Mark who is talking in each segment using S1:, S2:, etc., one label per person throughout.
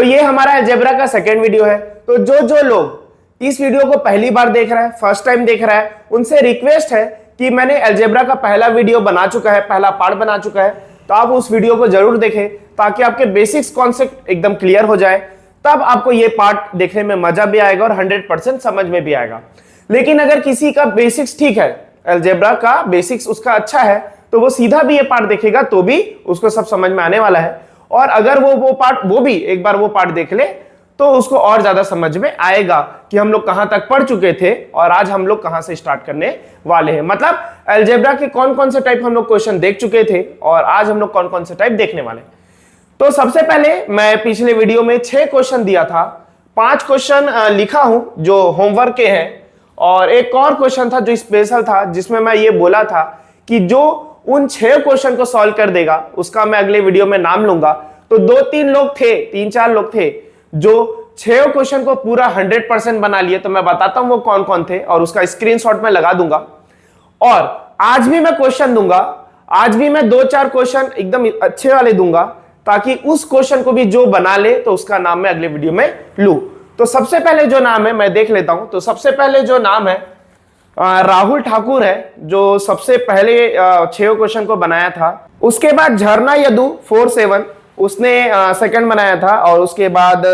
S1: तो ये हमारा अलजेब्रा का सेकेंड वीडियो है। तो जो लोग इस वीडियो को पहली बार देख रहा है, फर्स्ट टाइम देख रहा है, उनसे रिक्वेस्ट है कि मैंने अलजेब्रा का पहला वीडियो बना चुका है, पहला पार्ट बना चुका है, तो आप उस वीडियो को जरूर देखें ताकि आपके बेसिक्स कॉन्सेप्ट एकदम क्लियर हो जाए। तब आपको ये पार्ट देखने में मजा भी आएगा और 100% समझ में भी आएगा। लेकिन अगर किसी का बेसिक्स ठीक है, अलजेब्रा का बेसिक्स उसका अच्छा है, तो वो सीधा भी ये पार्ट देखेगा तो भी उसको सब समझ में आने वाला है। और अगर वो भी एक बार वो पार्ट देख ले तो उसको और ज्यादा समझ में आएगा कि हम लोग कहां तक पढ़ चुके थे और आज हम लोग कहां से स्टार्ट करने वाले हैं। मतलब अलजेब्रा के कौन कौन से टाइप हम लोग क्वेश्चन देख चुके थे और आज हम लोग कौन कौन से टाइप देखने वाले हैं। तो सबसे पहले मैं पिछले वीडियो में 6 क्वेश्चन दिया था, 5 क्वेश्चन लिखा हूं जो होमवर्क के हैं, और एक और क्वेश्चन था जो स्पेशल था जिसमें मैं ये बोला था कि जो उन 6 क्वेश्चन को सॉल्व कर देगा उसका मैं अगले वीडियो में नाम लूंगा। तो 2-3 लोग थे, 3-4 लोग थे जो 6 क्वेश्चन को पूरा 100% बना लिए। तो मैं बताता हूं वो कौन कौन थे और उसका स्क्रीनशॉट में लगा दूंगा। और आज भी मैं क्वेश्चन दूंगा, आज भी मैं 2-4 क्वेश्चन एकदम अच्छे वाले दूंगा ताकि उस क्वेश्चन को भी जो बना ले तो उसका नाम मैं अगले वीडियो में लूं। तो सबसे पहले जो नाम है मैं देख लेता हूं। तो सबसे पहले जो नाम है राहुल ठाकुर है, जो सबसे पहले 6 क्वेश्चन को बनाया था। उसके बाद झरना यदु 47 उसने सेकंड बनाया था, और उसके बाद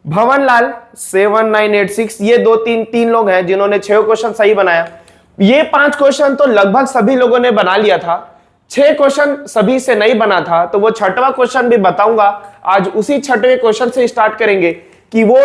S1: भवन लाल 7986, ये 2-3 लोग हैं जिन्होंने 6 क्वेश्चन सही बनाया। ये 5 क्वेश्चन तो लगभग सभी लोगों ने बना लिया था, 6 क्वेश्चन सभी से नहीं बना था। तो वो 6वां क्वेश्चन भी बताऊंगा आज। उसी 6वें क्वेश्चन से स्टार्ट करेंगे कि वो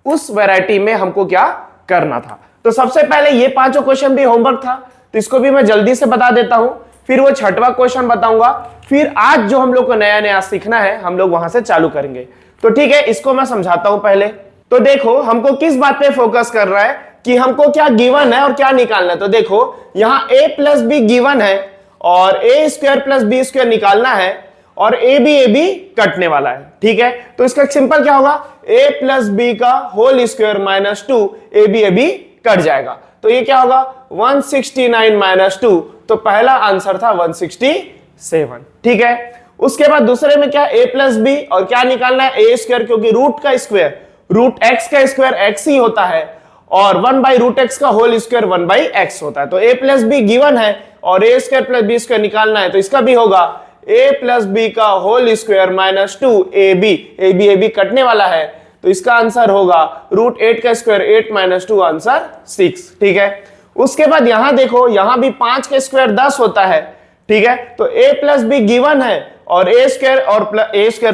S1: उस वैरायटी में हमको क्या करना था। तो सबसे पहले ये 5 क्वेश्चन भी होमवर्क था, तो इसको भी मैं जल्दी से बता देता हूं, फिर वो 6वां क्वेश्चन बताऊंगा, फिर आज जो हम लोग को नया नया सीखना है हम लोग वहां से चालू करेंगे। तो ठीक है, इसको मैं समझाता हूं पहले। तो देखो हमको किस बात पे फोकस कर रहा है कि हमको क्या गिवन है और क्या निकालना है। तो देखो यहां a प्लस बी गिवन है और a square plus b square निकालना है, और ए बी कटने वाला है। ठीक है, तो इसका सिंपल क्या होगा, a प्लस बी का whole square minus 2, a b कट जाएगा। तो ये क्या होगा 169 माइनस 2, तो पहला आंसर था 167। ठीक है, उसके बाद दूसरे में क्या a प्लस बी और क्या निकालना है a स्क्वायर, क्योंकि रूट का स्क्वायर रूट x का स्क्वायर x ही होता है, और 1/√x का होल स्क्वायर 1/x होता है। तो a प्लस बी गिवन है और a square plus b square निकालना है, तो इसका भी होगा a प्लस बी का whole square minus 2 a b कटने वाला है, तो इसका आंसर होगा √8 का स्क्वायर 8 माइनस 2, आंसर 6। ठीक है, उसके बाद यहां देखो, यहां भी 5 का स्क्वायर 10 होता है। ठीक है, तो a प्लस बी गिवन है और a square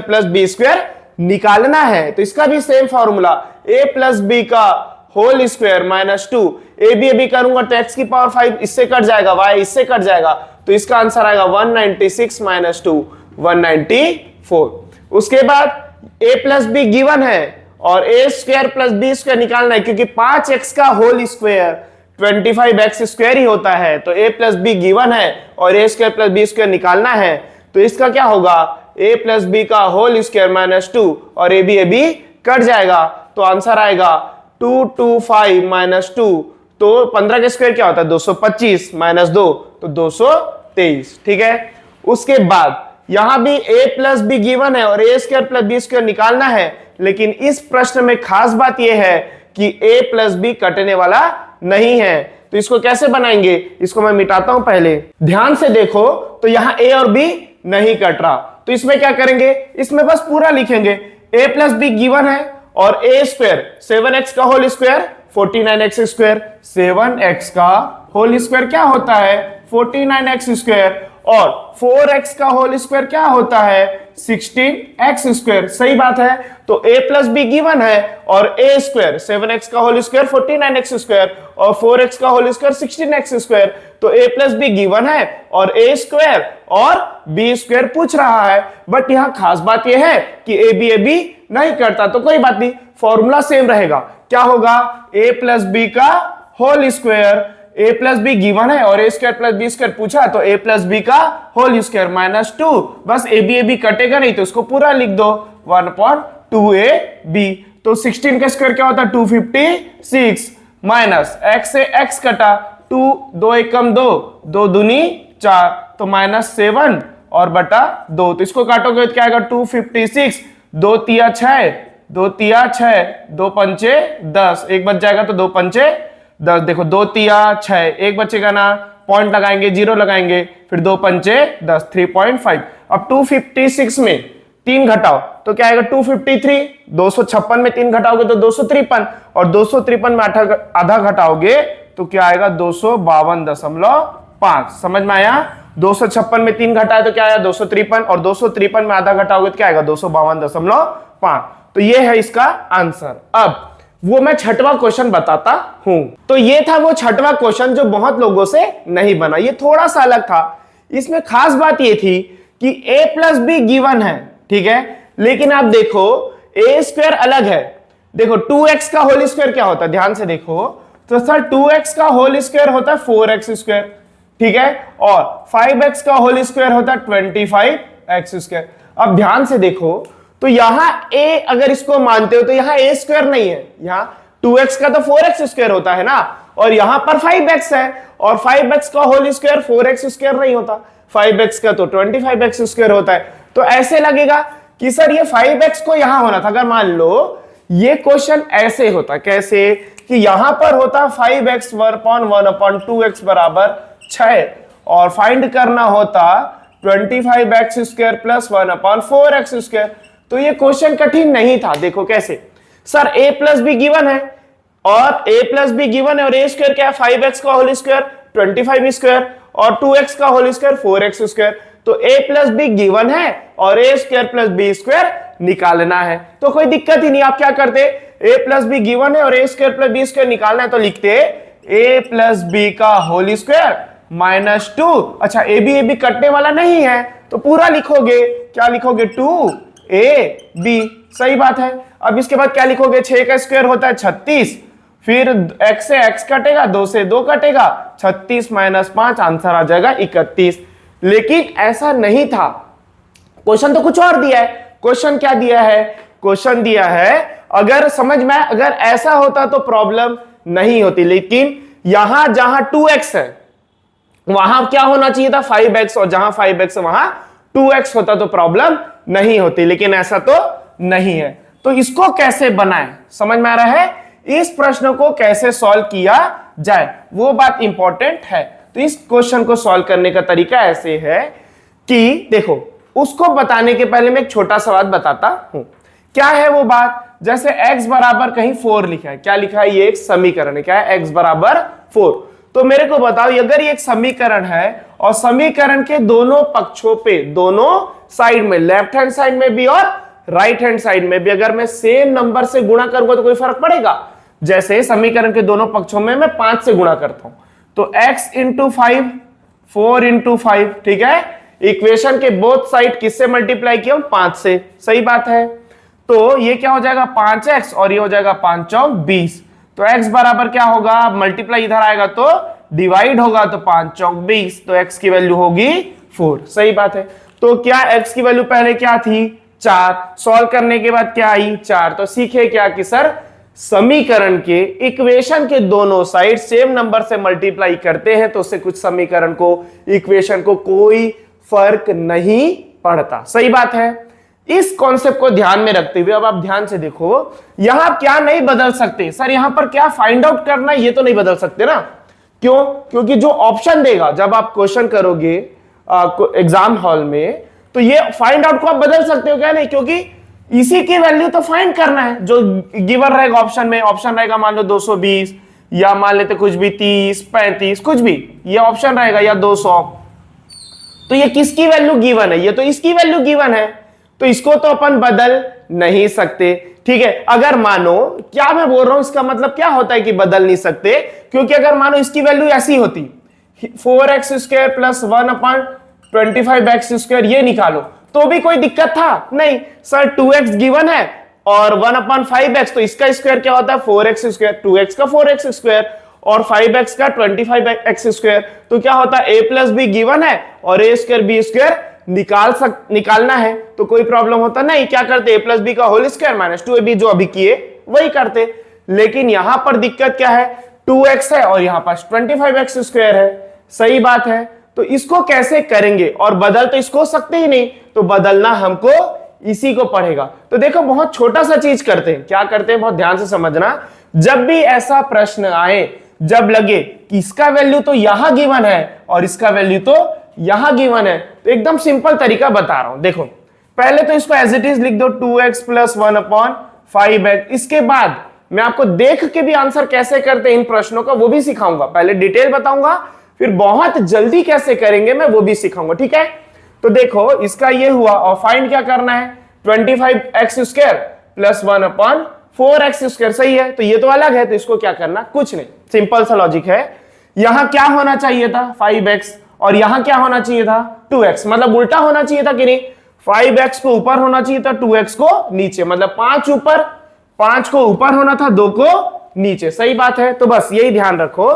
S1: plus b square निकालना है, तो इसका भी same formula a plus b का whole square minus 2, a b करूंगा तो x की पावर 5 इससे कट जाएगा, y इससे कट जाएगा, तो इसका आंसर आएगा 196 माइनस 2 194। उसके बाद a प्लस बी गिवन है और a square plus b square निकालना है, क्योंकि 5x का होल स्क्वायर 25x स्क्वायर ही होता है। तो a प्लस बी गिवन है और a square plus b square निकालना है, तो इसका क्या होगा a प्लस बी का होल स्क्वायर माइनस 2, और ए बी कट जाएगा, तो आंसर आएगा 225 माइनस 2, तो 15 का स्क्वायर क्या होता है 225 माइनस 2, तो 223। ठीक है, उसके बाद यहां भी a प्लस बी गिवन है और a square plus b square निकालना है, लेकिन इस प्रश्न में खास बात यह है कि a प्लस बी कटने वाला नहीं है। तो इसको कैसे बनाएंगे, इसको मैं मिटाता हूं। पहले ध्यान से देखो, तो यहां a और b नहीं कट रहा, तो इसमें क्या करेंगे, इसमें बस पूरा लिखेंगे a प्लस बी गिवन है और a स्क्वायर 7x का whole square 49x square, 7x का होल स्क्वायर क्या होता है 49x स्क्वायर, और 4x का होल स्क्वायर क्या होता है 16x स्क्वायर। सही बात है, तो a प्लस बी गिवन है और a स्क्वायर 7x का होल स्क्वायर 49x स्क्वायर और 4x का होल स्क्वायर 16x स्क्वायर, तो a प्लस बी गिवन है और a स्क्वायर और b स्क्वायर पूछ रहा है। बट यहां खास बात यह है कि a बी नहीं करता, तो कोई बात नहीं, फॉर्मूला सेम रहेगा। क्या होगा, a प्लस बी का whole square, a plus b given है और a square plus b square पूछा, तो a प्लस बी का होल स्क्वायर माइनस 2, बस ए बी कटेगा नहीं तो इसको पूरा लिख दो 1/2ab। तो 16 का स्क्वायर क्या होता है 256 माइनस x से x कटा 2, 2 एकम 2, 2 दूनी 4, तो -7 और बटा 2, तो इसको काटोगे तो क्या आएगा 256, दो तिया 6, दो तिया 6, दो पंचे 10, एक बच जाएगा तो दो पंचे 10। देखो 2 तिया 6, एक बचेगा ना, पॉइंट लगाएंगे, 0 लगाएंगे, फिर दो पंचे 10, 3.5। अब 256 में 3 घटाओ तो क्या आएगा 253। 256 में 3 घटाओगे तो 253, और 253 में आधा घटाओगे तो क्या आएगा 252.5। समझ में आया? 256 में 3 घटाए तो क्या आया 253, और 253 में आधा घटाओगे तो क्या आएगा 252.5। तो ये है इसका आंसर। अब वो मैं छठवां क्वेश्चन बताता हूं। तो ये था वो छठवां क्वेश्चन जो बहुत लोगों से नहीं बना, ये थोड़ा सा अलग था। इसमें खास बात ये थी कि a प्लस बी गिवन है, ठीक है, लेकिन आप देखो a स्क्वायर अलग है। देखो 2x का होल स्क्वायर क्या होता है, ध्यान से देखो तो सर 2x का होल स्क्वायर होता है 4x स्क्वायर, ठीक है, और 5x का होल स्क्वायर होता है 25x स्क्वायर। अब ध्यान से देखो तो यहां a अगर इसको मानते हो तो यहां a स्क्वायर नहीं है, यहां 2x का तो 4x स्क्वायर होता है ना, और यहां पर 5x है, और 5x का होल स्क्वायर 4x स्क्वायर नहीं होता, 5x का तो 25x स्क्वायर होता है। तो ऐसे लगेगा कि सर ये 5x को यहां होना था। अगर मान लो ये क्वेश्चन ऐसे होता, कैसे कि यहां पर होता 5x 1/2x बराबर 6, और फाइंड करना होता 25x square plus 1/4x square, तो ये क्वेश्चन कठिन नहीं था। देखो कैसे, sir a plus b given है, और a प्लस बी गिवन है, और a स्क्वायर क्या है 5x का होल स्क्वायर 25 स्क्वायर, और 2x का होल स्क्वायर 4x स्क्वायर। तो a प्लस बी गिवन है और a square plus b square निकालना है, तो कोई दिक्कत ही नहीं। आप क्या करते, a प्लस बी गिवन है और a square plus b square निकालना है, तो लिखते a प्लस बी का होल स्क्वायर -2। अच्छा ए बी कटने वाला नहीं है तो पूरा लिखोगे, क्या लिखोगे 2ab, सही बात है। अब इसके बाद क्या लिखोगे, 6 का स्क्वायर होता है 36, फिर x से x कटेगा, 2 से 2 कटेगा, 36 - 5 आंसर आ जाएगा 31। लेकिन ऐसा नहीं था, क्वेश्चन तो कुछ और दिया है। क्वेश्चन क्या दिया है, क्वेश्चन दिया है अगर समझ में, अगर ऐसा होता तो प्रॉब्लम नहीं होती, लेकिन यहां जहां 2x है वहां क्या होना चाहिए था 5x, और जहां 5x है वहां 2x होता तो प्रॉब्लम नहीं होती, लेकिन ऐसा तो नहीं है। तो इसको कैसे बनाएं, समझ में आ रहा है? इस प्रश्न को कैसे सॉल्व किया जाए वो बात इंपॉर्टेंट है। तो इस क्वेश्चन को सॉल्व करने का तरीका ऐसे है कि देखो, उसको बताने के पहले मैं एक छोटा सा बात बताता हूं। क्या है वो बात, जैसे x बराबर कहीं 4 लिखा है, क्या लिखा है, ये एक समीकरण है, क्या है x बराबर 4। तो मेरे को बताओ अगर ये एक समीकरण है और समीकरण के दोनों पक्षों पे, दोनों साइड में, लेफ्ट हैंड साइड में भी और राइट हैंड साइड में भी अगर मैं सेम नंबर से गुणा करूंगा तो कोई फर्क पड़ेगा? जैसे समीकरण के दोनों पक्षों में मैं 5 से गुणा करता हूं तो x × 5 4 × 5, ठीक है। इक्वेशन के बोथ साइड किससे मल्टीप्लाई किया, 5 से, सही बात है। तो ये क्या हो जाएगा 5x और ये हो जाएगा 5 × 20। तो x बराबर क्या होगा, मल्टीप्लाई इधर आएगा तो डिवाइड होगा, तो 5 × 20, तो x की वैल्यू होगी 4, सही बात है। तो क्या x की वैल्यू पहले क्या थी 4, सॉल्व करने के बाद क्या आई 4। तो सीखे क्या कि सर समीकरण के, इक्वेशन के दोनों साइड सेम नंबर से मल्टीप्लाई करते हैं तो उससे कुछ समीकरण को, इक्वेशन को कोई फर्क नहीं पड़ता, सही बात है। इस कॉन्सेप्ट को ध्यान में रखते हुए अब आप ध्यान से देखो, यहां क्या नहीं बदल सकते, सर यहां पर क्या फाइंड आउट करना है ये तो नहीं बदल सकते ना, क्यों, क्योंकि जो ऑप्शन देगा जब आप क्वेश्चन करोगे एग्जाम हॉल में, तो ये फाइंड आउट को आप बदल सकते हो क्या, नहीं, क्योंकि इसी की वैल्यू तो फाइंड करना है जो गिवन रहेगा ऑप्शन में। ऑप्शन रहेगा मान लो 220 या मान लेते कुछ भी 30 35 कुछ भी, ये ऑप्शन रहेगा, या 200। तो ये किसकी वैल्यू गिवन है, ये तो इसकी वैल्यू गिवन है, तो इसको तो अपन बदल नहीं सकते, ठीक है। अगर मानो, क्या मैं बोल रहा हूं इसका मतलब क्या होता है कि बदल नहीं सकते, क्योंकि अगर मानो इसकी वैल्यू ऐसी होती 4x square plus 1/25x square, ये निकालो तो भी कोई दिक्कत था नहीं। सर 2x गिवन है और 1/5x, तो इसका स्क्वायर क्या होता है 4x स्क्वायर, 2x का 4x स्क्वायर और 5x का 25x स्क्वायर, तो क्या होता है a प्लस बी गिवन है और a स्क्वायर बी स्क्वायर निकालना है, तो कोई प्रॉब्लम होता नहीं। क्या करते, a प्लस बी का होल स्क्वायर -2ab, जो अभी किए वही करते। लेकिन यहां पर दिक्कत क्या है, 2x है और यहां पर 25x स्क्वायर है, सही बात है। तो इसको कैसे करेंगे, और बदल तो इसको सकते ही नहीं, तो बदलना हमको इसी को पढ़ेगा। तो देखो बहुत छोटा सा चीज करते हैं, क्या करते हैं बहुत ध्यान से समझना। जब भी ऐसा प्रश्न आए, जब लगे कि इसका वैल्यू तो यहां गिवन है और इसका वैल्यू तो यहां गिवन है, तो एकदम सिंपल तरीका बता रहा हूं। देखो पहले तो इसको एज इट इज लिख दो 2x + 1/5x। इसके बाद मैं आपको देख के भी आंसर कैसे करते हैं इन प्रश्नों का वो भी सिखाऊंगा। पहले डिटेल बताऊंगा, फिर बहुत जल्दी कैसे करेंगे मैं वो भी सिखाऊंगा, ठीक है। तो देखो इसका ये हुआ और फाइंड क्या करना है, 25x² + 1/4x²। सही है, तो ये तो अलग है, तो इसको क्या करना, कुछ नहीं, सिंपल सा लॉजिक है। यहां क्या होना चाहिए था 5x और यहां क्या होना चाहिए था 2x, मतलब उल्टा होना चाहिए था कि नहीं, 5x को ऊपर होना चाहिए था 2x को नीचे, मतलब 5 ऊपर, 5 को ऊपर होना था 2 को नीचे। सही बात है। तो बस यही ध्यान रखो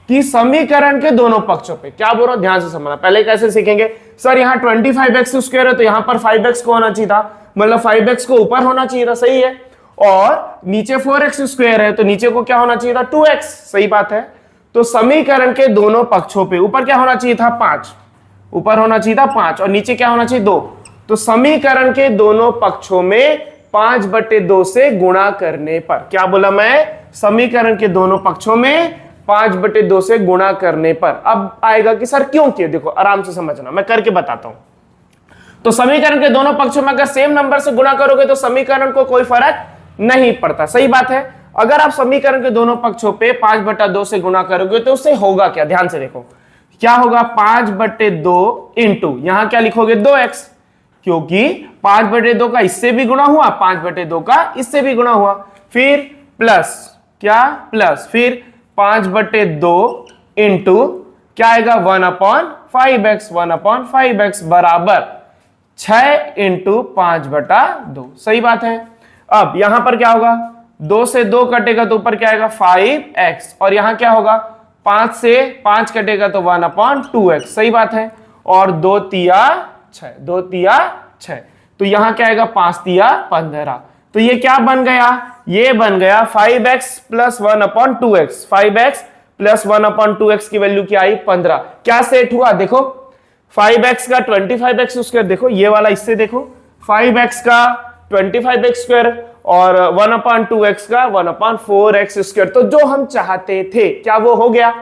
S1: कि समीकरण के दोनों पक्षों पे क्या बोल रहा हूं ध्यान से समझना। पहले कैसे सीखेंगे, सर यहां 25x² है तो यहां पर 5x को होना चाहिए था, मतलब 5x को ऊपर होना चाहिए था। सही है, और नीचे 4x² है तो नीचे को क्या होना चाहिए था 2x। सही बात है। तो समीकरण के दोनों पक्षों पे ऊपर क्या होना चाहिए था 5, ऊपर होना चाहिए था 5 और नीचे क्या होना चाहिए 2। तो समीकरण के दोनों पक्षों में 5/2 से गुणा करने पर, क्या बोला मैं, समीकरण के दोनों पक्षों में 5/2 से गुणा करने पर। अब आएगा कि सर क्यों किए, देखो आराम से समझना, मैं करके बताता हूं। तो समीकरण के दोनों पक्षों में अगर सेम नंबर से गुणा करोगे तो समीकरण को कोई फर्क नहीं पड़ता। सही बात है। अगर आप समीकरण के दोनों पक्षों पे 5/2 से गुणा करोगे तो उससे होगा क्या, ध्यान से देखो क्या होगा, 5/2 इंटू यहां क्या लिखोगे 2x, क्योंकि 5/2 का इससे भी गुणा हुआ, 5/2 का इससे भी गुणा हुआ, फिर प्लस क्या, प्लस फिर 5/2 इंटू क्या आएगा 1/5x, 1/5x बराबर 6 इंटू 5/2। सही बात है। अब यहां पर क्या होगा, 2 से 2 कटेगा तो ऊपर क्या आएगा 5x, और यहां क्या होगा 5 से 5 कटेगा तो 1/2x। सही बात है। और 2 तिया 6, 2 तिया 6, तो यहां क्या आएगा 5 तिया 15। तो ये क्या बन गया, ये बन गया 5x + 1/2x। 5x + 1/2x की वैल्यू क्या आई 15। क्या सेट हुआ, देखो 5x का 25x², देखो ये वाला इससे देखो 5x का 25x² और 1/2x का 1/4x²। तो जो हम चाहते थे क्या वो हो गया,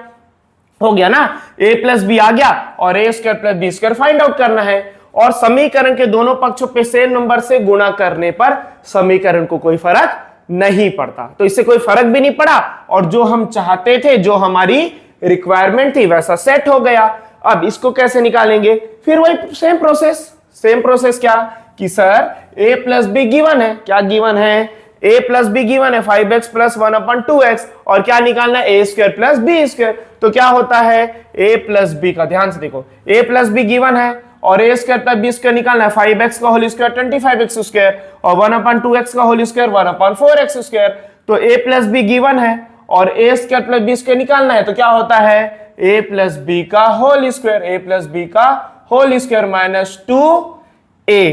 S1: हो गया ना, a + b आ गया और a² + b² फाइंड आउट करना है। और समीकरण के दोनों पक्षों पे सेम नंबर से गुणा करने पर समीकरण को कोई फर्क नहीं पड़ता। तो इससे कोई फर्क भी नहीं पड़ा और जो हम चाहते थे, जो हमारी रिक्वायरमेंट थी वैसा सेट हो गया। अब इसको कैसे निकालेंगे, फिर वही सेम प्रोसेस क्या कि सर a + b गिवन है, क्या गिवन है, a + b गिवन है 5x + 1/2x, और क्या निकालना है a² + b²। तो क्या होता है a + b का, ध्यान से देखो a + b गिवन है और a² + b² निकालना है, 5x का होल स्क्वायर 25x² और 1/2x का होल स्क्वायर 1/4x²। तो a + b गिवन है और a² + b² निकालना है, तो क्या होता है a + b का होल स्क्वायर, a + b का होल स्क्वायर -2a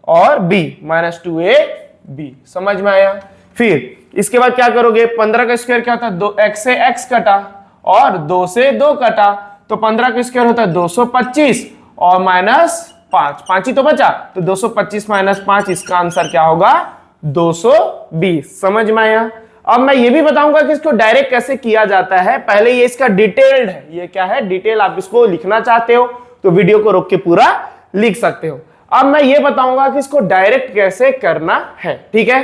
S1: और b -2ab। समझ में आया। फिर इसके बाद क्या करोगे, 15 का स्क्वायर क्या होता है 2x से x कटा और 2 से 2 कटा, तो 15 का स्क्वायर होता है 225 और -5, 5 ही तो बचा, तो 225 - 5, इसका आंसर क्या होगा 220। समझ में आया। अब मैं ये भी बताऊंगा कि इसको डायरेक्ट कैसे किया जाता है। पहले ये इसका डिटेल्ड है, ये क्या है डिटेल, आप इसको लिखना चाहते हो तो वीडियो को रोक के पूरा लिख सकते हो। अब मैं ये बताऊंगा कि इसको डायरेक्ट कैसे करना है, ठीक है।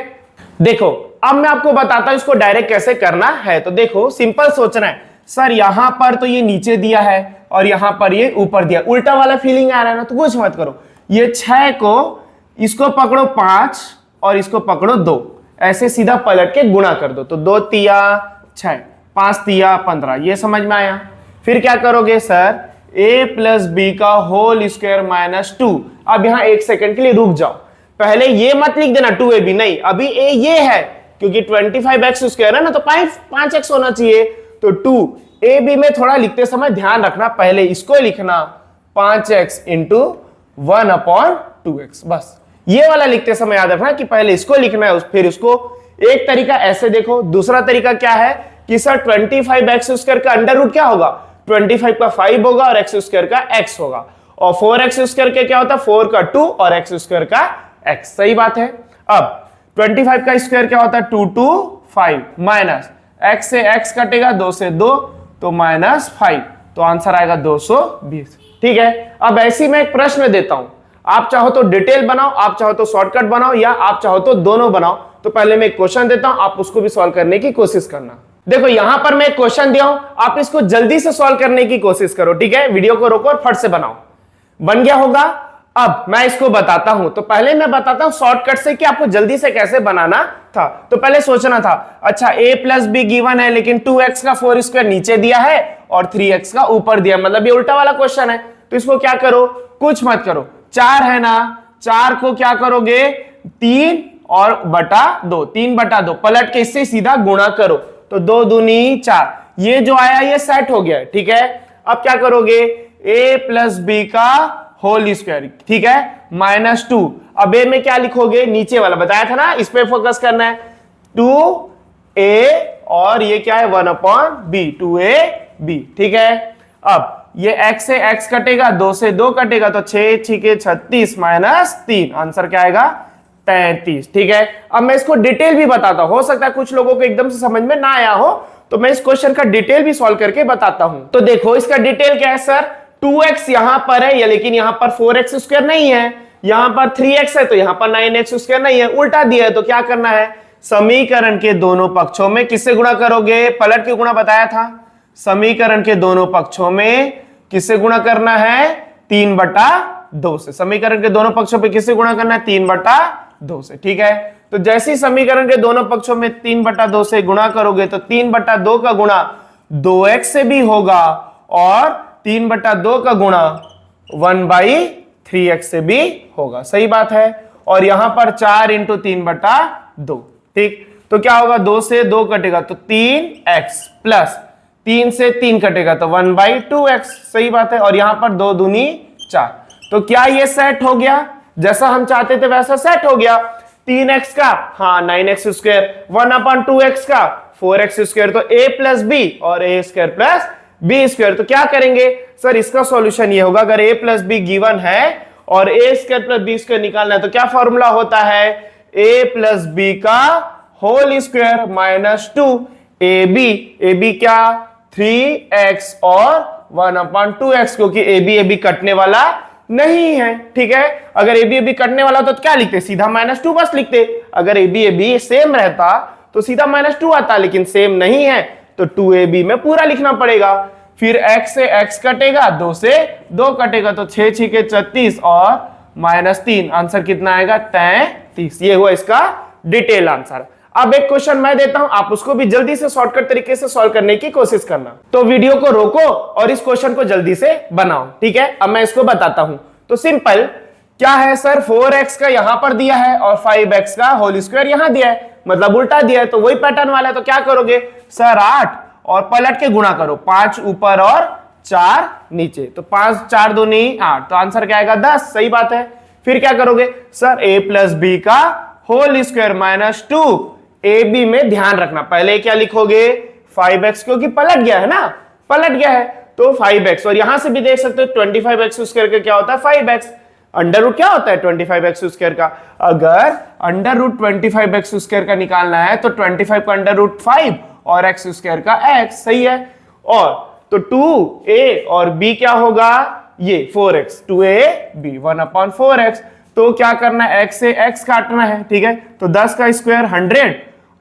S1: देखो अब मैं आपको बताता हूं इसको डायरेक्ट कैसे करना है। तो देखो सिंपल सोचना है, सर यहां पर तो ये नीचे दिया है और यहां पर ये ऊपर दिया, उल्टा वाला फीलिंग आ रहा है ना, तो कुछ मत करो, ये 6 को इसको पकड़ो 5 और इसको पकड़ो 2, ऐसे सीधा पलट के गुणा कर दो, तो 2 तिया 6, 5 तिया 15। ये समझ में आया। फिर क्या करोगे सर a + b का होल स्क्वायर -2। अब यहां 1 सेकंड के लिए रुक जाओ, पहले ये मत लिख देना 2ab, नहीं अभी a ये है क्योंकि 25x² है ना, तो 5x होना चाहिए, तो 2ab में थोड़ा लिखते समय ध्यान रखना, पहले इसको लिखना 5x × 1/2x, बस ये वाला लिखते समय याद रखना कि पहले इसको लिखना है फिर उसको। एक तरीका ऐसे देखो, दूसरा तरीका क्या है कि सर 25x² का अंडर रूट क्या होगा, 25 का 5 होगा और x² का x होगा, और 4x स्क्वायर का क्या होता है 4 का 2 और x स्क्वायर का x, सही बात है। अब 25 का स्क्वायर क्या होता है 2 2 5 माइनस x से x कटेगा 2 से 2 तो -5, तो आंसर आएगा 220। ठीक है, अब ऐसी मैं एक प्रश्न देता हूं, आप चाहो तो डिटेल बनाओ, आप चाहो तो शॉर्टकट बनाओ, या आप चाहो तो दोनों बनाओ। तो पहले मैं एक क्वेश्चन देता हूं, आप उसको भी सॉल्व करने की कोशिश करना। देखो यहां पर मैं एक क्वेश्चन दिया हूं, आप इसको जल्दी से सॉल्व करने की कोशिश करो। ठीक है, वीडियो को रोको और फट से बनाओ। बन गया होगा। अब मैं इसको बताता हूं, तो पहले मैं बताता हूं शॉर्टकट से कि आपको जल्दी से कैसे बनाना था। तो पहले सोचना था, अच्छा a प्लस बी गिवन है, लेकिन 2x का 4 स्क्वायर नीचे दिया है और 3x का ऊपर दिया, मतलब ये उल्टा वाला क्वेश्चन है। तो इसको क्या करो, कुछ मत करो, 4 है ना, 4 को क्या करोगे 3 और बटा 2, 3 बटा 2 पलट के इससे सीधा गुणा करो, तो 2 दूनी 4, ये जो आया ये सेट हो गया। ठीक है, अब क्या करोगे a प्लस बी का होल स्क्वायर, ठीक है, -2। अब a में क्या लिखोगे, नीचे वाला बताया था ना, इस पे फोकस करना है, 2a और ये क्या है 1/b, 2ab। ठीक है, अब ये x से x कटेगा, 2 से 2 कटेगा, तो 6 6 36 -3, आंसर क्या आएगा 33। ठीक है, अब मैं इसको डिटेल भी बताता हूं, हो सकता है कुछ लोगों को एकदम से समझ में ना आया हो, तो मैं इस क्वेश्चन का डिटेल भी सॉल्व करके बताता हूं। तो देखो इसका डिटेल क्या है सर, 2x यहां पर है या, लेकिन यहां पर 4x स्क्वायर नहीं है, यहां पर 3x है तो यहां पर 9x स्क्वायर नहीं है, उल्टा दिया है। तो क्या करना है, समीकरण के दोनों पक्षों में किससे गुणा करोगे, पलट के गुणा बताया था, समीकरण के दोनों पक्षों में किससे गुणा करना है 3/2 से, समीकरण के दोनों पक्षों पे किससे गुणा करना है 3/2 से। ठीक है, तो जैसे ही समीकरण के दोनों पक्षों में 3/2 से गुणा करोगे तो 3/2 का गुणा 2x से भी होगा और 3/2 का गुणा 1/3x से भी होगा, सही बात है। और यहां पर 4 × 3/2, ठीक, तो क्या होगा 2 से 2 कटेगा तो 3x प्लस 3 से 3 कटेगा तो 1/2x, सही बात है। और यहां पर 2 दूनी 4, तो क्या ये सेट हो गया, जैसा हम चाहते थे वैसा सेट हो गया। 3x का हाँ 9x स्क्वायर, 1/2x का 4x स्क्वायर, तो a प्लस बी और a square plus b square. तो क्या करेंगे सर, इसका सॉल्यूशन ये होगा, अगर a प्लस बी गिवन है और a square plus b square निकालना है तो क्या फॉर्मूला होता है, a प्लस बी का होल स्क्वायर -2 ab क्या 3x और 1/2x, क्योंकि ab कटने वाला नहीं है। ठीक है, अगर ab कटने वाला तो क्या लिखते, सीधा -2 बस लिखते। अगर ab सेम रहता तो सीधा -2 आता, लेकिन सेम नहीं है तो 2ab में पूरा लिखना पड़ेगा। फिर x से x कटेगा, 2 से 2 कटेगा, तो 6 6 36 और -3, आंसर कितना आएगा 33। ये हुआ इसका डिटेल आंसर। अब एक क्वेश्चन मैं देता हूं, आप उसको भी जल्दी से शॉर्टकट तरीके से सॉल्व करने की कोशिश करना। तो वीडियो को रोको और इस क्वेश्चन को जल्दी से बनाओ। ठीक है, अब मैं इसको बताता हूं। तो सिंपल क्या है सर, 4x का यहां पर दिया है और 5x का होल स्क्वायर यहां दिया है, मतलब उल्टा दिया है, तो वही पैटर्न वाला है। तो क्या करोगे सर, 8 और पलट के गुणा करो, 5 ऊपर और 4 नीचे, तो 5 4 दूनी 8, तो आंसर क्या आएगा 10, सही बात है। फिर क्या करोगे सर, a प्लस बी का होल स्क्वायर -2 ab में ध्यान रखना, पहले क्या लिखोगे 5x, क्योंकि पलट गया है ना, पलट गया है तो 5x, और यहां से भी देख सकते हो 25x स्क्वायर का क्या होता है 5x, अंडर रूट क्या होता है 25x स्क्वायर का, अगर अंडर रूट 25x स्क्वायर का निकालना है तो 25 का अंडर रूट 5 और x स्क्वायर का x, सही है। और तो 2a और b क्या होगा, ये 4x, 2ab 1/4x, तो क्या करना है x से x काटना है। ठीक है, तो 10 का स्क्वायर 100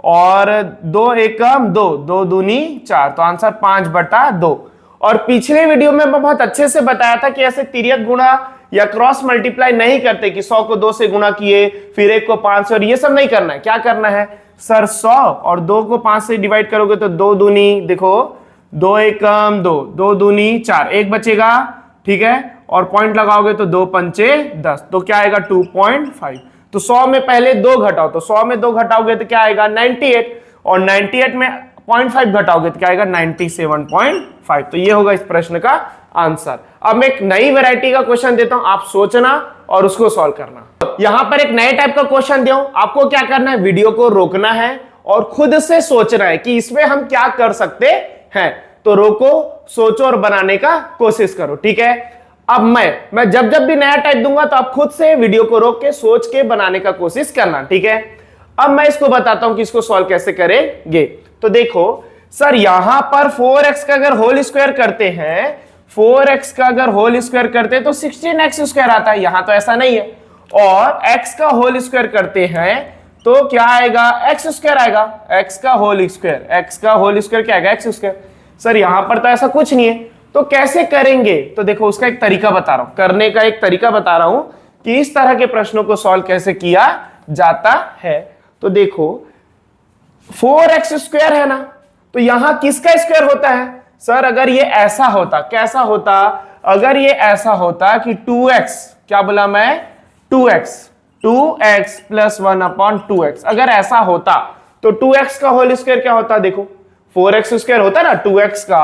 S1: और 2 एकम 2, 2 दूनी 4, तो आंसर 5/2। और पिछले वीडियो में मैं बहुत अच्छे से बताया था कि ऐसे तिर्यक गुणा या क्रॉस मल्टीप्लाई नहीं करते कि 100 को 2 से गुणा किए फिर 1 को 5 से, और ये सब नहीं करना है। क्या करना है सर, 100 और 2 को 5 से डिवाइड करोगे तो 2 दूनी, देखो 2 एकम 2, 2 दूनी 4, 1 बचेगा। ठीक है, और पॉइंट लगाओगे तो 2 पंचे 10, तो क्या आएगा 2.5। तो 100 में पहले 2 घटाओ, तो 100 में 2 घटाओगे तो क्या आएगा 98, और 98 में 0.5 घटाओगे तो क्या आएगा 97.5। तो ये होगा इस प्रश्न का आंसर। अब मैं एक नई वैरायटी का क्वेश्चन देता हूं, आप सोचना और उसको सॉल्व करना। यहां पर एक नए टाइप का क्वेश्चन दिया हूं, आपको क्या करना है, वीडियो को रोकना है और खुद से सोचना है कि इसमें हम क्या कर सकते हैं। तो रोको, सोचो और बनाने का कोशिश करो। ठीक है, अब मैं जब जब भी नया टाइप दूंगा तो आप खुद से वीडियो को रोक के सोच के बनाने का कोशिश करना, ठीक है। अब मैं इसको बताता हूं कि इसको सॉल्व कैसे करेंगे। तो देखो सर, यहां पर 4x का अगर होल स्क्वायर करते हैं, 4x का अगर होल स्क्वायर करते हैं तो 16x स्क्वायर आता है, यहां तो ऐसा नहीं है। और x का होल स्क्वायर करते हैं तो क्या आएगा, x स्क्वायर आएगा। x का होल स्क्वायर, x का होल स्क्वायर क्या आएगा, x स्क्वायर। सर यहां पर तो ऐसा कुछ नहीं है, तो कैसे करेंगे। तो देखो उसका एक तरीका बता रहा हूं, करने का एक तरीका बता रहा हूं कि इस तरह के प्रश्नों को सॉल्व कैसे किया जाता है। तो देखो 4x स्क्वायर है ना, तो यहां किसका स्क्वायर होता है। सर अगर ये ऐसा होता, कैसा होता, अगर ये ऐसा होता कि 2x, क्या बोला मैं, 2x प्लस 1/2x, अगर ऐसा होता तो 2x का होल स्क्वायर क्या होता, देखो 4x स्क्वायर होता ना, 2x का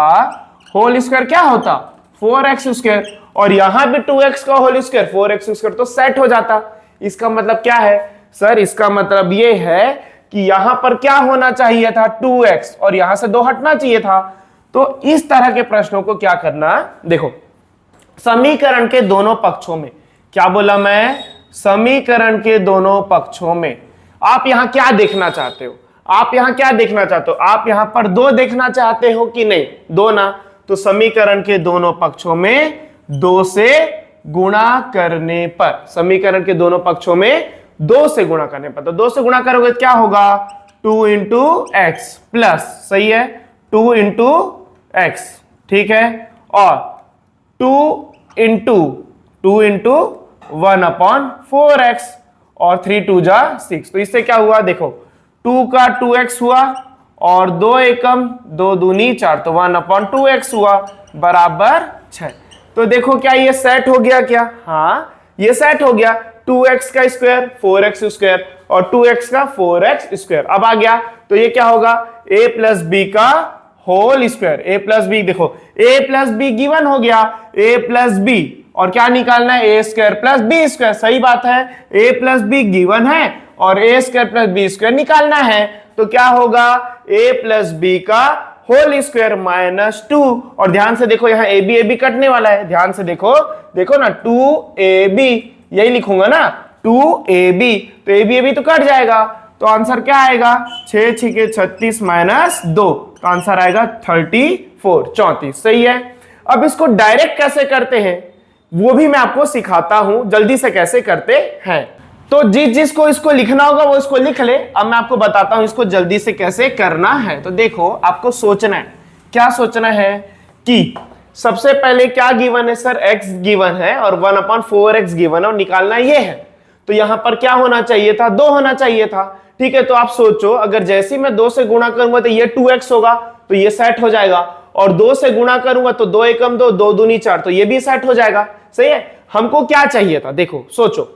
S1: होल स्क्वायर क्या होता, 4x स्क्वायर। और यहां भी 2x का होल स्क्वायर 4x स्क्वायर, तो सेट हो जाता। इसका मतलब क्या है सर, इसका मतलब ये है कि यहां पर क्या होना चाहिए था, 2x, और यहां से 2 हटना चाहिए था। तो इस तरह के प्रश्नों को क्या करना, देखो समीकरण के दोनों पक्षों में, क्या बोला मैं, समीकरण के दोनों पक्षों में आप यहां क्या देखना चाहते हो, आप यहां क्या देखना चाहते हो, आप यहां पर 2 देखना चाहते हो कि नहीं, 2 ना। तो समीकरण के दोनों पक्षों में 2 से गुणा करने पर, समीकरण के दोनों पक्षों में 2 से गुणा करने पर, तो 2 से गुणा करोगे क्या होगा, 2 इंटू एक्स प्लस, सही है, 2 इंटू एक्स, ठीक है, और 2 इंटू 1/4x, और 3 2 जा 6। तो इससे क्या हुआ, देखो 2 का 2x हुआ, और 2 एकम 2 दूनी 4, तो 1/2x हुआ बराबर 6। तो देखो क्या ये सेट हो गया क्या, हाँ ये सेट हो गया। 2x का स्क्वायर 4x स्क्वायर और 2x का 4x स्क्वायर अब आ गया, तो ये क्या होगा, a प्लस बी का whole square, a plus b, देखो a प्लस बी गिवन हो गया, a प्लस बी, और क्या निकालना है, a square plus b square, सही बात है, a प्लस बी गिवन है और a square plus b square निकालना है। तो क्या होगा, a प्लस बी का होल स्क्वायर माइनस 2, और ध्यान से देखो यहाँ ए बी कटने वाला है, ध्यान से देखो, देखो ना 2ab, यही लिखूंगा ना 2ab, तो ए बी तो कट जाएगा, तो आंसर क्या आएगा, 6 6 36 माइनस 2, तो आंसर आएगा 34, सही है। अब इसको डायरेक्ट कैसे करते हैं वो भी मैं आपको सिखाता हूं, जल्दी से कैसे करते हैं। तो जिसको इसको लिखना होगा वो इसको लिख ले। अब मैं आपको बताता हूं इसको जल्दी से कैसे करना है। तो देखो आपको सोचना है, क्या सोचना है कि सबसे पहले क्या गिवन है सर, x गिवन है और 1/4x गिवन है, और निकालना ये है। तो यहां पर क्या होना चाहिए था, 2 होना चाहिए था, ठीक है। तो आप सोचो अगर जैसे ही मैं 2 से गुणा करूंगा तो ये 2x होगा, तो ये सेट हो जाएगा, और 2 से गुणा करूंगा तो 2 एकम 2 2 दूनी 4, तो ये भी सेट हो जाएगा, सही है। हमको क्या चाहिए था, देखो सोचो,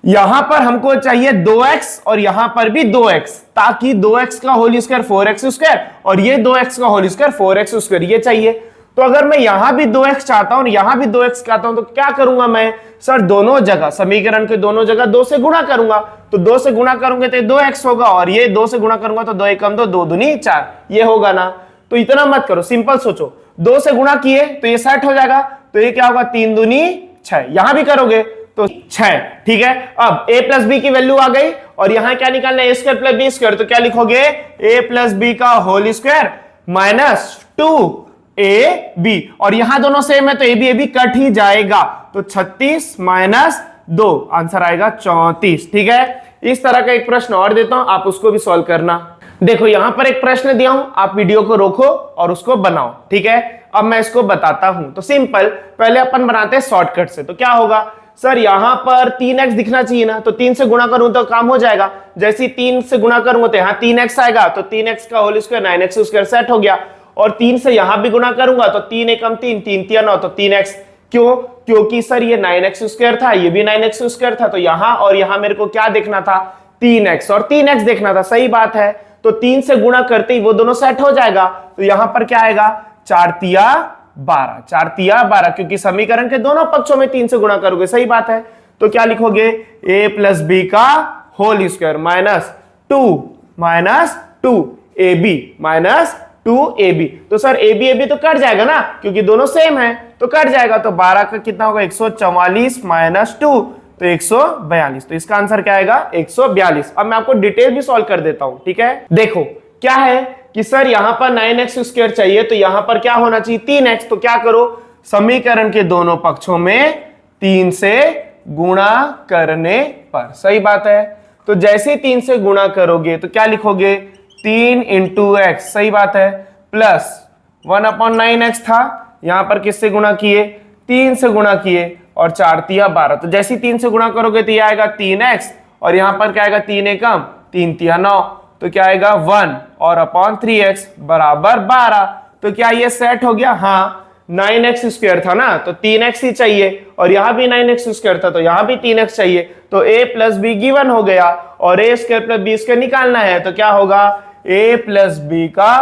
S1: यहां पर हमको चाहिए 2x और यहां पर भी 2x, ताकि 2x का होल स्क्वायर 4x स्क्वायर और ये 2x का होल स्क्वायर 4x स्क्वायर, ये चाहिए। तो अगर मैं यहां भी 2x चाहता हूं और यहां भी 2x चाहता हूं तो क्या करूंगा मैं, सर दोनों जगह, समीकरण के दोनों जगह 2 से गुणा करूंगा, तो 2 से गुणा करूंगे तो 2x होगा, और ये 2 से गुणा करूंगा तो 2 एकम 2 2 दूनी 4, ये होगा ना। तो इतना मत करो, सिंपल सोचो, 2 से गुणा किए तो ये सेट हो जाएगा, तो ये क्या होगा, 3 दूनी 6, यहां भी करोगे तो 6, ठीक है। अब a प्लस बी की वैल्यू आ गई, और यहां क्या निकालना है, a square plus b square, तो क्या लिखोगे, a प्लस बी का होल स्क्वायर माइनस 2ab, और यहां दोनों सेम है तो a b कट ही जाएगा, तो 36 माइनस 2, आंसर आएगा 34, ठीक है। इस तरह का एक प्रश्न और देता हूं, आप उसको भी सॉल्व करना। देखो यहां पर एक प्रश्न दिया हूं, आप वीडियो को रोको और उसको बनाओ, ठीक है। अब मैं इसको बताता हूं, तो सिंपल, पहले अपन बनाते हैं शॉर्टकट से। तो क्या होगा सर, यहां पर 3x दिखना चाहिए ना, तो 3 से गुणा करूं तो काम हो जाएगा, जैसे 3 से गुणा करूंगा तो यहां 3x आएगा, तो 3x का whole square 9x square set हो गया, और 3 से यहां भी गुणा करूंगा तो 3 एकम 3 3 3 9, तो 3x, क्यों, क्योंकि सर ये 9x स्क्वायर था, ये भी 9x स्क्वायर था, तो यहां और यहां मेरे को क्या देखना था, 3x और 3x देखना था, सही बात है। तो 3 से गुणा करते ही वो दोनों सेट हो जाएगा, तो यहां पर क्या आएगा, 4 तिया 12, 4 तिया 12, क्योंकि समीकरण के दोनों पक्षों में 3 से गुणा करोगे, सही बात है। तो क्या लिखोगे, a प्लस बी का whole square minus 2 ab minus 2ab। तो सर ab तो कट जाएगा ना, क्योंकि दोनों सेम है तो कट जाएगा। तो 12 का कितना होगा 144 माइनस 2 तो 142। तो इसका आंसर क्या आएगा 142। अब मैं आपको डिटेल भी सॉल्व कर देता हूं, ठीक है। देखो क्या है कि सर यहां पर 9x² चाहिए, तो यहां पर क्या होना चाहिए 3x। तो क्या करो, समीकरण के दोनों पक्षों में 3 से गुणा करने पर, सही बात है। तो जैसे 3 से गुणा करोगे तो क्या लिखोगे 3 इंटू एक्स, सही बात है, प्लस 1/9x था, यहां पर किससे गुणा किए 3 से गुणा किए, और 4 तिया 12। तो जैसे 3 से गुणा करोगे तो यह आएगा 3x, और यहां पर क्या आएगा 3 एकम 3 तिया 9, तो क्या आएगा 1 और अपॉन 3x बराबर 12। तो क्या ये सेट हो गया, हाँ 9x² था ना तो 3x ही चाहिए, और यहां भी 9x² था तो यहां भी 3x चाहिए। तो a प्लस बी गिवन हो गया, और a² प्लस बी स्क्वायर निकालना है, तो क्या होगा a प्लस बी का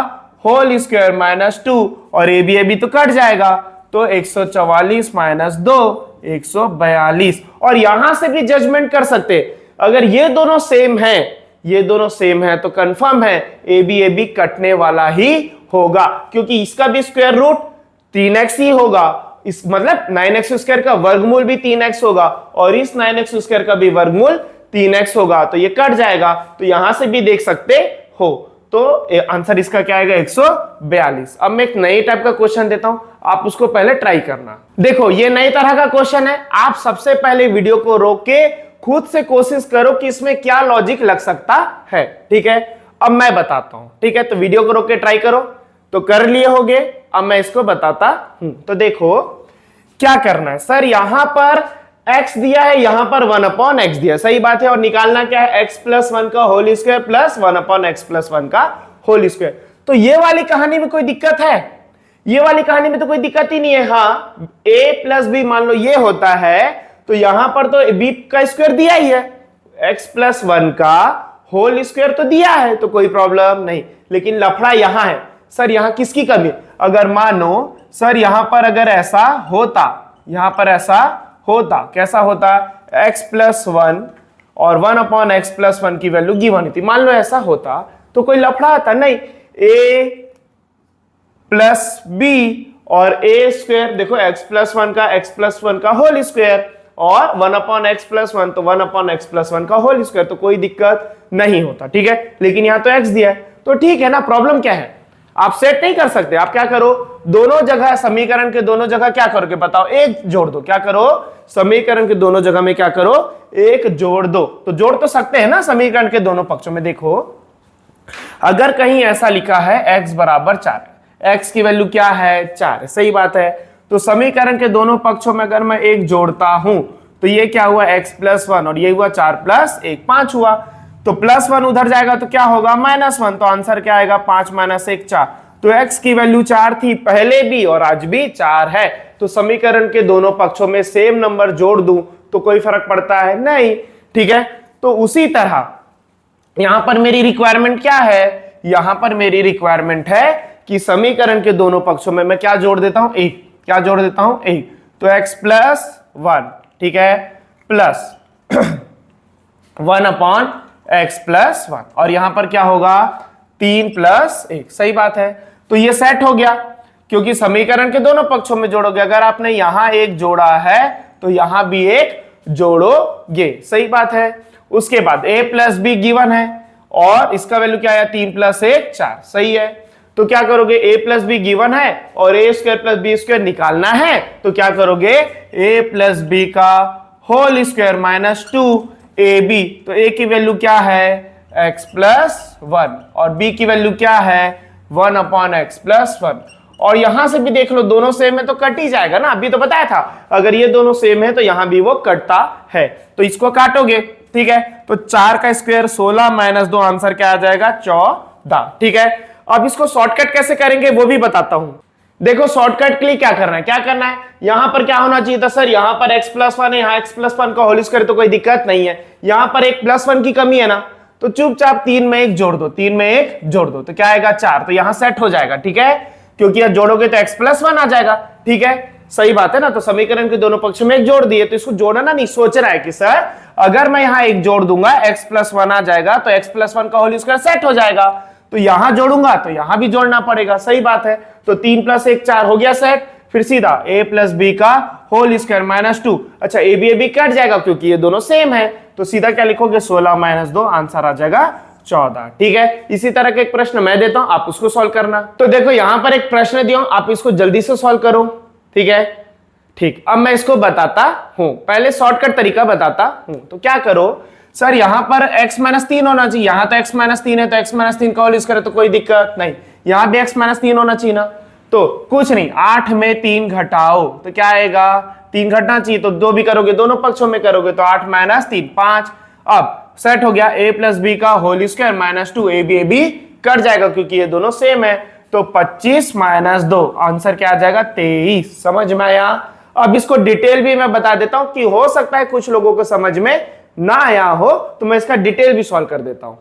S1: होल स्क्वायर माइनस 2, और a भी तो कट जाएगा, तो 144 माइनस 2 142। और यहां से भी जजमेंट कर सकते, अगर ये दोनों सेम है तो कंफर्म है ए बी कटने वाला ही होगा, क्योंकि इसका भी स्क्वायर रूट 3x ही होगा, इस मतलब 9x² का वर्गमूल भी 3x होगा, और इस 9x² का भी वर्गमूल 3x होगा, तो ये कट जाएगा। तो यहां से भी देख सकते हो, तो आंसर इसका क्या आएगा 142। अब मैं एक नई टाइप का क्वेश्चन देता हूं, आप उसको पहले ट्राई करना। देखो ये नई तरह का क्वेश्चन है, आप सबसे पहले वीडियो को रोक के खुद से कोशिश करो कि इसमें क्या लॉजिक लग सकता है, ठीक है। अब मैं बताता हूं, ठीक है, तो वीडियो को रोक के ट्राई करो। तो कर लिए होगे, अब मैं इसको बताता हूं। तो देखो क्या करना है, सर यहां पर x दिया है, यहां पर 1/x दिया है, सही बात है, और निकालना क्या है x प्लस 1 का whole square plus 1/x plus 1 का होल स्क्वायर। तो ये वाली कहानी में कोई दिक्कत है, ये वाली कहानी में तो कोई दिक्कत ही नहीं है। हाँ a प्लस बी मान लो ये होता है, तो यहां पर तो b का स्क्वायर दिया ही है, x प्लस 1 का होल स्क्वायर तो दिया है, तो कोई प्रॉब्लम नहीं। लेकिन लफड़ा यहां है, सर यहां किसकी कमी, अगर मानो सर यहां पर अगर ऐसा होता, यहां पर ऐसा होता, कैसा होता x प्लस 1 और 1/x प्लस 1 की वैल्यू गिवन थी, मान लो ऐसा होता तो कोई लफड़ा आता नहीं। a प्लस बी और a स्क्वायर, देखो x प्लस 1 का x प्लस 1 का होल स्क्वायर, और 1/x प्लस 1 तो 1/x प्लस 1 का होल स्क्वायर, तो कोई दिक्कत नहीं होता, ठीक है। लेकिन यहां तो x दिया है, तो ठीक है ना, प्रॉब्लम क्या है, आप सेट नहीं कर सकते, आप क्या करो दोनों जगह समीकरण के दोनों जगह क्या करोगे बताओ, एक जोड़ दो। क्या करो, समीकरण के दोनों जगह में क्या करो, एक जोड़ दो। तो जोड़ तो सकते हैं ना समीकरण के दोनों पक्षों में। देखो अगर कहीं ऐसा लिखा है x बराबर 4, x की वैल्यू क्या है 4, सही बात है। तो समीकरण के दोनों पक्षों में अगर मैं एक जोड़ता हूं तो ये क्या हुआ x प्लस 1 और ये हुआ 4 प्लस 1 5 हुआ, तो प्लस 1 उधर जाएगा तो क्या होगा -1, तो आंसर क्या आएगा 5 - 1 4। तो x की वैल्यू 4 थी पहले भी और आज भी 4 है, तो समीकरण के दोनों पक्षों में सेम नंबर जोड़ दूं तो कोई फर्क पड़ता है नहीं, ठीक है। तो उसी तरह यहां पर मेरी रिक्वायरमेंट क्या है, यहां पर मेरी रिक्वायरमेंट है कि समीकरण के दोनों पक्षों में मैं क्या जोड़ देता हूं, एक, क्या जोड़ देता हूं एक, तो x प्लस 1, ठीक है, प्लस 1/x प्लस 1, और यहां पर क्या होगा 3 प्लस 1, सही बात है। तो ये सेट हो गया, क्योंकि समीकरण के दोनों पक्षों में जोड़ोगे, अगर आपने यहां एक जोड़ा है तो यहां भी एक जोड़ोगे, सही बात है। उसके बाद a प्लस बी गिवन है, और इसका वैल्यू क्या आया 3 प्लस 1 4, सही है। तो क्या करोगे, a प्लस बी गिवन है और a square plus b square निकालना है, तो क्या करोगे a प्लस बी का होल स्क्वायर माइनस 2ab। तो a की वैल्यू क्या है x प्लस 1 और b की वैल्यू क्या है 1/x प्लस 1। और यहां से भी देख लो दोनों सेम है तो कट ही जाएगा ना, अभी तो बताया था अगर ये दोनों सेम है तो यहां भी वो कटता है, तो इसको काटोगे, ठीक है। तो 4 का स्क्वायर 16 - 2, आंसर क्या आ जाएगा 14, ठीक है। अब इसको शॉर्टकट कैसे करेंगे वो भी बताता हूं। देखो शॉर्टकट के लिए क्या करना है, क्या करना है, यहां पर क्या होना चाहिए था सर, यहां पर x प्लस 1 है, यहां x प्लस 1 का होल स्क्वायर तो कोई दिक्कत नहीं है, यहां पर एक प्लस 1 की कमी है ना, तो चुपचाप 3 में 1 जोड़ दो, 3 में 1 जोड़ दो, तो क्या आएगा 4, तो यहां सेट हो जाएगा, ठीक है, क्योंकि यहां जोड़ोगे तो x प्लस 1 आ जाएगा, ठीक है, सही बात है ना। तो समीकरण के दोनों पक्षों में एक जोड़ दिए, तो इसको जोड़ना नहीं सोच रहा है कि सर अगर मैं यहां एक जोड़ दूंगा x प्लस 1 आ जाएगा, तो x प्लस 1 का होल स्क्वायर सेट हो जाएगा। तो यहां जोड़ूंगा तो यहां भी जोड़ना पड़ेगा, सही बात है। तो 3 + 1 4 हो गया सेट। फिर सीधा a + b का होल स्क्वायर -2। अच्छा a b कट जाएगा क्योंकि ये दोनों सेम है, तो सीधा क्या लिखोगे 16 - 2, आंसर आ जाएगा 14। ठीक है, इसी तरह का एक प्रश्न मैं देता हूं, आप उसको सॉल्व करना। तो देखो यहां पर एक प्रश्न दिया हूं, आप इसको जल्दी से सॉल्व करो। ठीक है, ठीक, अब मैं इसको बताता हूं, पहले शॉर्टकट तरीका बताता हूं। तो क्या करो सर, यहां पर x - 3 होना चाहिए, यहां तो x - 3 है तो x - 3 का होल स्क्वायर, तो कोई दिक्कत नहीं। यहां भी x - 3 होना चाहिए ना, तो कुछ नहीं, 8 में 3 घटाओ तो क्या आएगा, 3 घटना चाहिए तो 2 भी करोगे, दोनों पक्षों में करोगे तो 8 - 3 5। अब सेट हो गया a + b का होल स्क्वायर -2, a b कट जाएगा क्योंकि ये दोनों सेम है, तो 25 - 2, आंसर क्या आ जाएगा 23। समझ में आया? अब इसको डिटेल भी मैं बता देता हूं कि हो सकता है कुछ लोगों को समझ में ना आया हो, तो मैं इसका डिटेल भी सॉल्व कर देता हूं।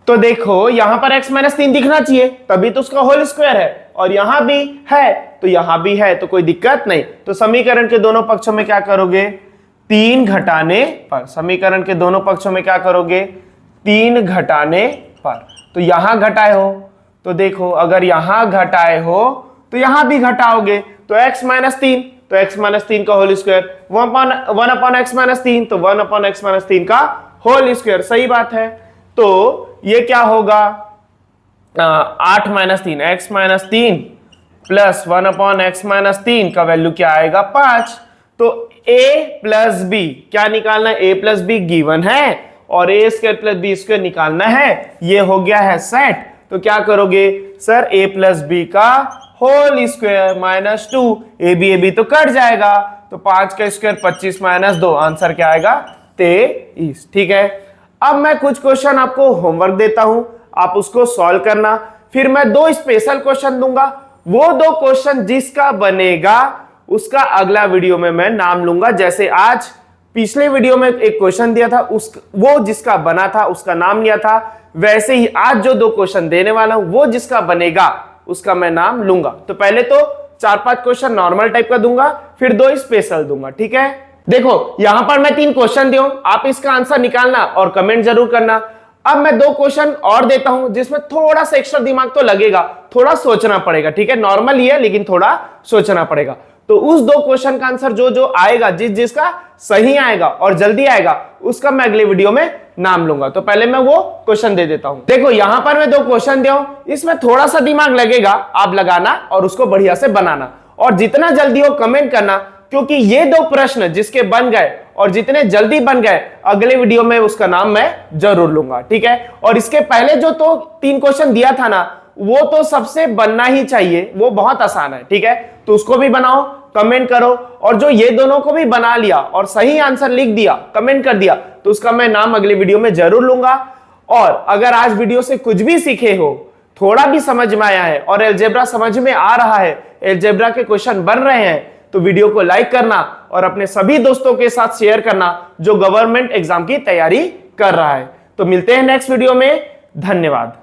S1: तो देखो यहां पर x - 3 दिखना चाहिए, तभी तो उसका होल स्क्वायर है, और यहां भी है तो यहां भी है, तो कोई दिक्कत नहीं। तो समीकरण के दोनों पक्षों में क्या करोगे, 3 घटाने पर। समीकरण के दोनों पक्षों में क्या करोगे, 3 घटाने पर। तो यहां घटाए हो तो देखो, अगर यहां घटाए हो तो यहां भी घटाओगे, तो x - 3, तो x - 3 का होल स्क्वायर, 1/x - 3, तो 1/x - 3 का होल स्क्वायर, सही बात है। तो ये क्या होगा, 8 - 3, x - 3 प्लस 1/x - 3 का वैल्यू क्या आएगा 5। तो a + b क्या निकालना है, a + b गिवन है, और a² + b² निकालना है, ये हो गया है सेट। तो क्या करोगे सर, a + b का होल स्क्वायर -2, a b तो कट जाएगा, तो 5 का स्क्वायर 25 - 2, आंसर क्या आएगा 23। ठीक है, अब मैं कुछ क्वेश्चन आपको होमवर्क देता हूं, आप उसको सॉल्व करना, फिर मैं 2 स्पेशल क्वेश्चन दूंगा, वो 2 क्वेश्चन जिसका बनेगा उसका अगला वीडियो में मैं नाम लूंगा। जैसे आज पिछले वीडियो में एक क्वेश्चन दिया था, वो जिसका बना था उसका नाम लिया था, वैसे ही आज जो 2 क्वेश्चन देने वाला हूं वो जिसका बनेगा उसका मैं नाम लूंगा। तो पहले तो 4-5 क्वेश्चन नॉर्मल टाइप का दूंगा, फिर 2 स्पेशल दूंगा। ठीक है, देखो यहां पर मैं 3 क्वेश्चन दिया हूं, आप इसका आंसर निकालना और कमेंट जरूर करना। अब मैं 2 क्वेश्चन और देता हूं जिसमें थोड़ा सा एक्स्ट्रा दिमाग तो लगेगा, थोड़ा सोचना पड़ेगा। ठीक है, नॉर्मल ही है लेकिन थोड़ा सोचना पड़ेगा। तो उस 2 क्वेश्चन का आंसर जो जो आएगा, जिसका सही आएगा और जल्दी आएगा, उसका मैं अगले वीडियो में नाम लूंगा। तो पहले मैं वो क्वेश्चन दे देता हूं। देखो यहां पर मैं 2 क्वेश्चन दिया हूं, इसमें थोड़ा सा दिमाग लगेगा, आप लगाना और उसको बढ़िया से बनाना, और जितना जल्दी हो कमेंट करना, क्योंकि ये 2 प्रश्न जिसके बन गए और जितने जल्दी बन गए अगले वीडियो में उसका नाम मैं जरूर लूंगा। ठीक है, और इसके पहले जो तो 3 क्वेश्चन दिया था ना, वो तो सबसे बनना ही चाहिए, वो बहुत आसान है। ठीक है, तो उसको भी बनाओ, कमेंट करो, और जो ये दोनों को भी बना लिया और सही आंसर लिख दिया, कमेंट कर दिया, तो उसका मैं नाम अगले वीडियो में जरूर लूंगा। और अगर आज वीडियो से कुछ भी सीखे हो, थोड़ा भी समझ में आया है और अलजेब्रा समझ में आ रहा है, अलजेब्रा के क्वेश्चन बन रहे हैं, तो वीडियो को लाइक करना और अपने सभी दोस्तों के साथ शेयर करना जो गवर्नमेंट एग्जाम की तैयारी कर रहा है। तो मिलते हैं नेक्स्ट वीडियो में, धन्यवाद।